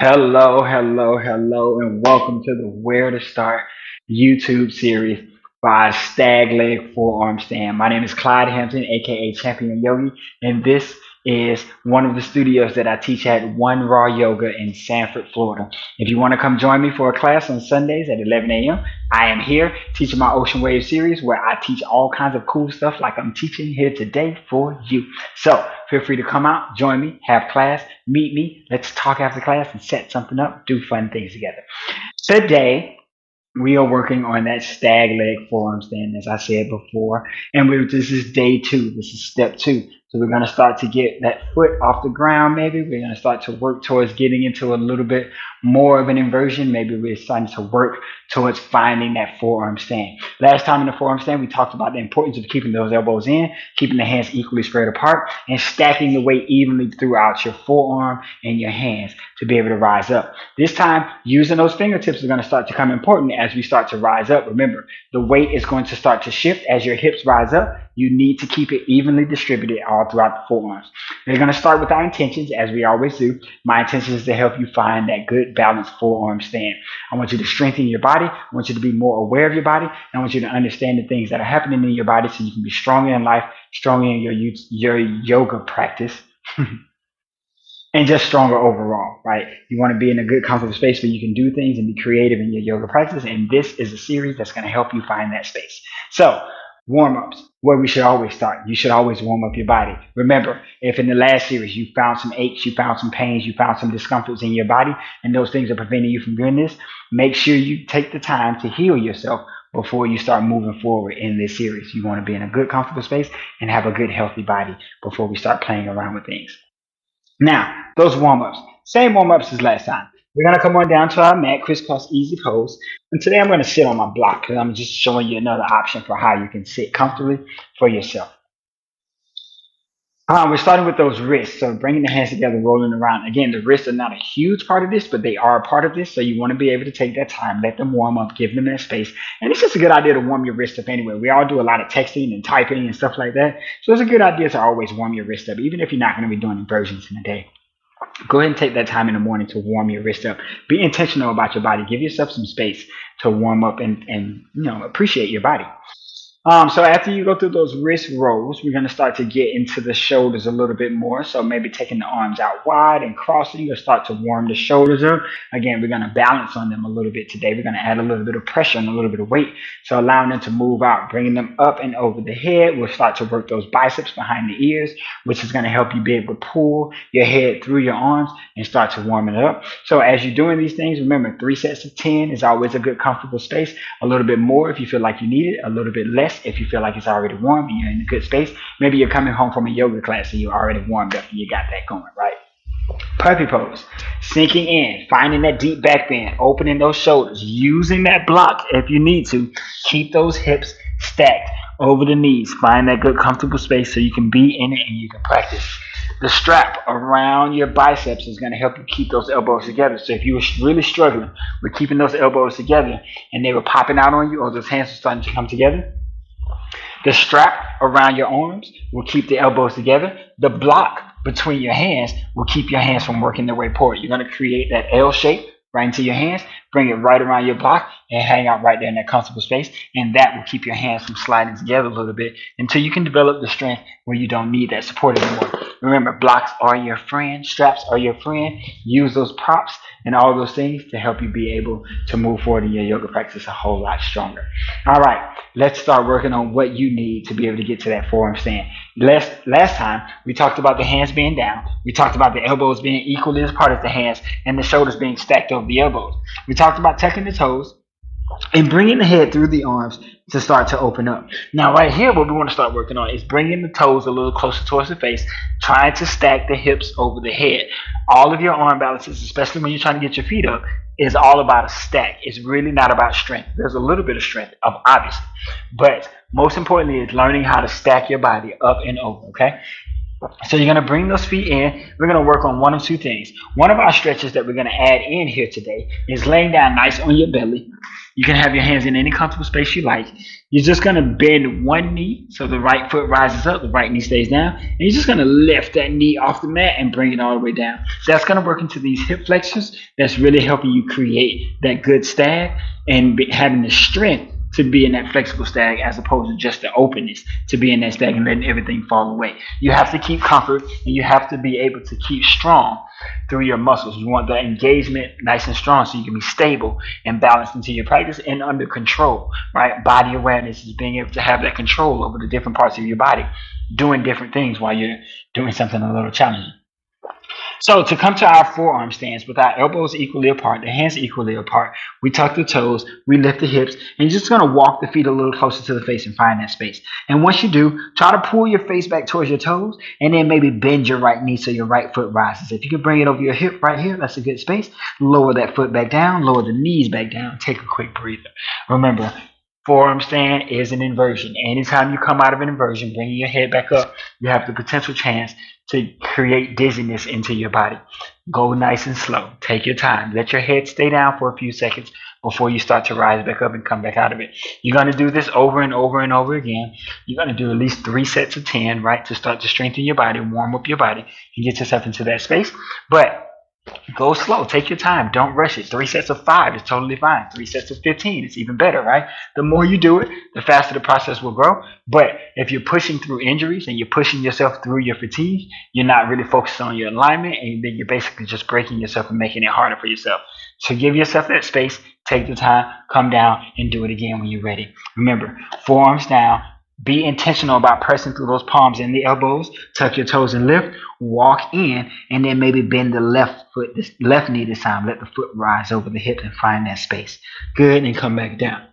Hello, hello, hello, and welcome to the Where to Start YouTube series by Stag Leg Forearm Stand. My name is Clyde Hampton, aka Champion Yogi, and this is one of the studios that I teach at One Raw Yoga in Sanford, Florida. If you want to come join me for a class on Sundays at 11 a.m., I am here teaching my Ocean Wave series where I teach all kinds of cool stuff like I'm teaching here today for you. So feel free to come out, join me, have class, meet me. Let's talk after class and set something up, do fun things together. Today, we are working on that stag leg forearm stand, as I said before. And this is day two. This is step two. So we're going to start to get that foot off the ground, maybe. We're going to start to work towards getting into a little bit more of an inversion. Maybe we're starting to work towards finding that forearm stand. Last time in the forearm stand, we talked about the importance of keeping those elbows in, keeping the hands equally spread apart, and stacking the weight evenly throughout your forearm and your hands to be able to rise up. This time, using those fingertips is going to start to become important as we start to rise up. Remember, the weight is going to start to shift as your hips rise up. You need to keep it evenly distributed all throughout the forearms. We're going to start with our intentions, as we always do. My intention is to help you find that good balanced forearm stand. I want you to strengthen your body. I want you to be more aware of your body. And I want you to understand the things that are happening in your body so you can be stronger in life, stronger in your yoga practice. And just stronger overall, right? You want to be in a good, comfortable space where you can do things and be creative in your yoga practice. And this is a series that's going to help you find that space. So, warm ups, where we should always start. You should always warm up your body. Remember, if in the last series you found some aches, you found some pains, you found some discomforts in your body, and those things are preventing you from doing this, make sure you take the time to heal yourself before you start moving forward in this series. You want to be in a good, comfortable space and have a good, healthy body before we start playing around with things. Now, those warm ups, same warm ups as last time. We're going to come on down to our mat, crisscross easy pose. And today I'm going to sit on my block because I'm just showing you another option for how you can sit comfortably for yourself. We're starting with those wrists. So bringing the hands together, rolling around. Again, the wrists are not a huge part of this, but they are a part of this. So you want to be able to take that time, let them warm up, give them that space. And it's just a good idea to warm your wrist up anyway. We all do a lot of texting and typing and stuff like that. So it's a good idea to always warm your wrist up, even if you're not going to be doing inversions in a day. Go ahead and take that time in the morning to warm your wrist up. Be intentional about your body. Give yourself some space to warm up and appreciate your body. So after you go through those wrist rolls, we're going to start to get into the shoulders a little bit more. So maybe taking the arms out wide and crossing, you'll start to warm the shoulders up. Again, we're going to balance on them a little bit today. We're going to add a little bit of pressure and a little bit of weight. So allowing them to move out, bringing them up and over the head. We'll start to work those biceps behind the ears, which is going to help you be able to pull your head through your arms and start to warm it up. So as you're doing these things, remember 3 sets of 10 is always a good comfortable space. A little bit more if you feel like you need it, a little bit less if you feel like it's already warm and you're in a good space. Maybe you're coming home from a yoga class and you're already warmed up and you got that going, right? Puppy pose, sinking in, finding that deep back bend, opening those shoulders, using that block if you need to. Keep those hips stacked over the knees. Find that good comfortable space so you can be in it and you can practice. The strap around your biceps is going to help you keep those elbows together. So if you were really struggling with keeping those elbows together and they were popping out on you or those hands were starting to come together, the strap around your arms will keep the elbows together. The block between your hands will keep your hands from working their way forward. You're going to create that L shape right into your hands, bring it right around your block, and hang out right there in that comfortable space. And that will keep your hands from sliding together a little bit until you can develop the strength where you don't need that support anymore. Remember, blocks are your friend, straps are your friend. Use those props and all those things to help you be able to move forward in your yoga practice a whole lot stronger. All right, let's start working on what you need to be able to get to that forearm stand. Last time, we talked about the hands being down. We talked about the elbows being equally as part as the hands and the shoulders being stacked over the elbows. We talked about tucking the toes and bringing the head through the arms to start to open up. Now, right here, what we want to start working on is bringing the toes a little closer towards the face, trying to stack the hips over the head. All of your arm balances, especially when you're trying to get your feet up, is all about a stack. It's really not about strength. There's a little bit of strength, obviously, but most importantly is learning how to stack your body up and over, okay? So you're going to bring those feet in. We're going to work on one of two things. One of our stretches that we're going to add in here today is laying down nice on your belly. You can have your hands in any comfortable space you like. You're just going to bend one knee so the right foot rises up, the right knee stays down. And you're just going to lift that knee off the mat and bring it all the way down. That's going to work into these hip flexors. That's really helping you create that good stag and having the strength to be in that flexible stag as opposed to just the openness to be in that stag and letting everything fall away. You have to keep comfort and you have to be able to keep strong through your muscles. You want the engagement nice and strong so you can be stable and balanced into your practice and under control, right? Body awareness is being able to have that control over the different parts of your body, doing different things while you're doing something a little challenging. So to come to our forearm stance with our elbows equally apart, the hands equally apart, we tuck the toes, we lift the hips, and you're just going to walk the feet a little closer to the face and find that space. And once you do, try to pull your face back towards your toes and then maybe bend your right knee so your right foot rises. If you can bring it over your hip right here, that's a good space. Lower that foot back down, lower the knees back down, take a quick breather. Remember, forearm stand is an inversion. Anytime you come out of an inversion, bringing your head back up, you have the potential chance to create dizziness into your body. Go nice and slow. Take your time. Let your head stay down for a few seconds before you start to rise back up and come back out of it. You're going to do this over and over and over again. You're going to do at least 3 sets of 10, right, to start to strengthen your body, warm up your body, and get yourself into that space. But go slow. Take your time. Don't rush it. 3 sets of 5 is totally fine. 3 sets of 15 is even better, right? The more you do it, the faster the process will grow. But if you're pushing through injuries and you're pushing yourself through your fatigue, you're not really focused on your alignment, and then you're basically just breaking yourself and making it harder for yourself. So give yourself that space. Take the time. Come down and do it again when you're ready. Remember, forearms down. Be intentional about pressing through those palms and the elbows. Tuck your toes and lift. Walk in, and then maybe bend the left knee this time. Let the foot rise over the hip and find that space. Good, and come back down.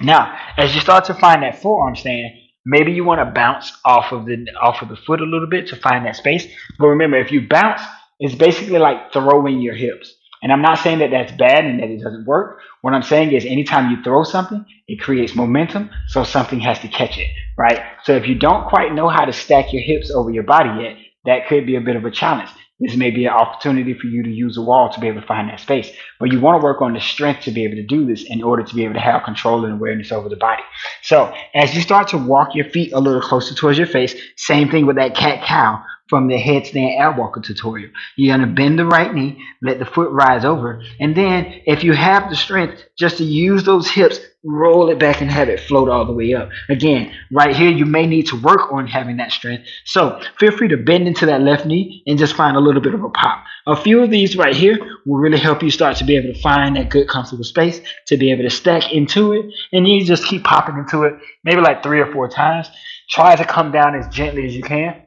Now, as you start to find that forearm stand, maybe you want to bounce off of the foot a little bit to find that space. But remember, if you bounce, it's basically like throwing your hips. And I'm not saying that that's bad and that it doesn't work. What I'm saying is anytime you throw something, it creates momentum, so something has to catch it, right? So if you don't quite know how to stack your hips over your body yet, that could be a bit of a challenge. This may be an opportunity for you to use a wall to be able to find that space. But you want to work on the strength to be able to do this in order to be able to have control and awareness over the body. So as you start to walk your feet a little closer towards your face, same thing with that cat-cow from the headstand ab walker tutorial. You're going to bend the right knee, let the foot rise over, and then if you have the strength, just to use those hips, roll it back and have it float all the way up. Again, right here, you may need to work on having that strength. So feel free to bend into that left knee and just find a little bit of a pop. A few of these right here will really help you start to be able to find that good comfortable space to be able to stack into it. And you just keep popping into it, maybe like 3 or 4 times. Try to come down as gently as you can.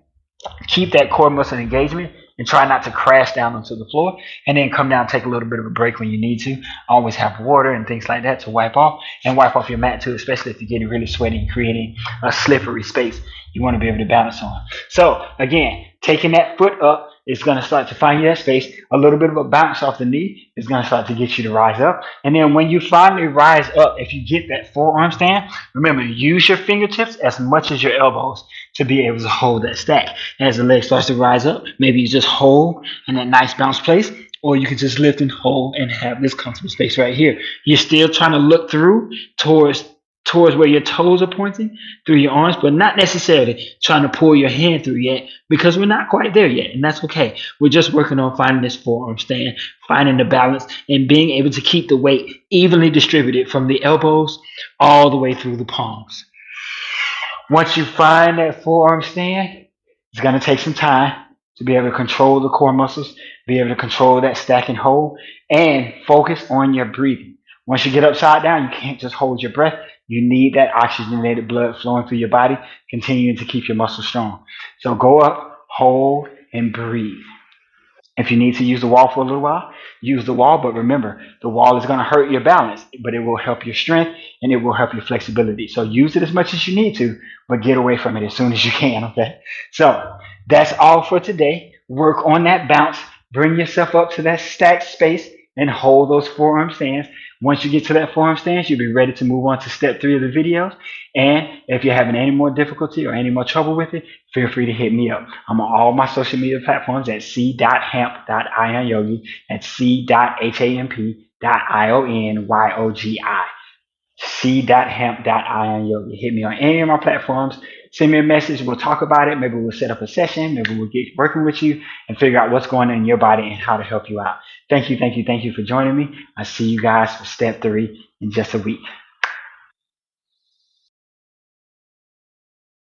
Keep that core muscle engagement and try not to crash down onto the floor, and then come down, take a little bit of a break when you need to. Always have water and things like that to wipe off, and wipe off your mat too, especially if you're getting really sweaty and creating a slippery space you want to be able to balance on. So again, taking that foot up is going to start to find you that space. A little bit of a bounce off the knee is going to start to get you to rise up. And then when you finally rise up, if you get that forearm stand, remember, use your fingertips as much as your elbows to be able to hold that stack. As the leg starts to rise up, maybe you just hold in that nice bounce place, or you can just lift and hold and have this comfortable space right here. You're still trying to look through towards where your toes are pointing through your arms, but not necessarily trying to pull your hand through yet, because we're not quite there yet, and that's okay. We're just working on finding this forearm stand, finding the balance, and being able to keep the weight evenly distributed from the elbows all the way through the palms. Once you find that forearm stand, it's going to take some time to be able to control the core muscles, be able to control that stack and hold, and focus on your breathing. Once you get upside down, you can't just hold your breath. You need that oxygenated blood flowing through your body, continuing to keep your muscles strong. So go up, hold, and breathe. If you need to use the wall for a little while, use the wall. But remember, the wall is going to hurt your balance, but it will help your strength and it will help your flexibility. So use it as much as you need to, but get away from it as soon as you can, okay? So that's all for today. Work on that bounce. Bring yourself up to that stacked space. and hold those forearm stands. Once you get to that forearm stance, you'll be ready to move on to step 3 of the videos. And if you're having any more difficulty or any more trouble with it, feel free to hit me up. I'm on all my social media platforms at c.hamp.ionyogi, at c.hamp.ionyogi, c.hamp.ionyogi. Hit me on any of my platforms. Send me a message. We'll talk about it. Maybe we'll set up a session. Maybe we'll get working with you and figure out what's going on in your body and how to help you out. Thank you for joining me. I'll see you guys for step 3 in just a week.